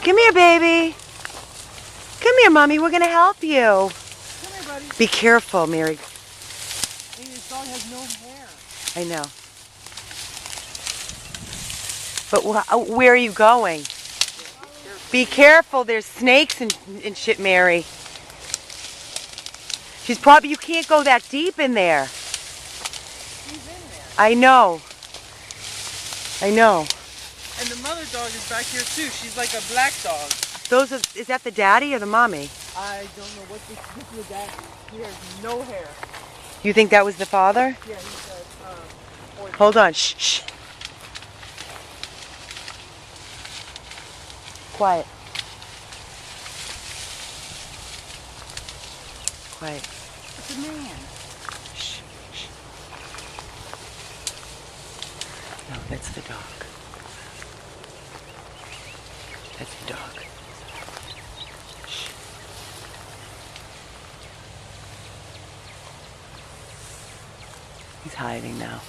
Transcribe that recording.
Come here, baby. Come here, Mommy. We're going to help you. Come here, buddy. Be careful, Mary. Hey, this dog has no hair. I know. But where are you going? Be careful. There's snakes and shit, Mary. She's probably, you can't go that deep in there. She's in there. I know. I know. And the mother dog is back here too. She's like a black dog. Is that the daddy or the mommy? I don't know what this is with that. He has no hair. You think that was the father? Yeah, he said, Hold on. Shh, shh. Quiet. Quiet. It's a man. Shh, shh. No, that's the dog. That's the dog. Shh. He's hiding now.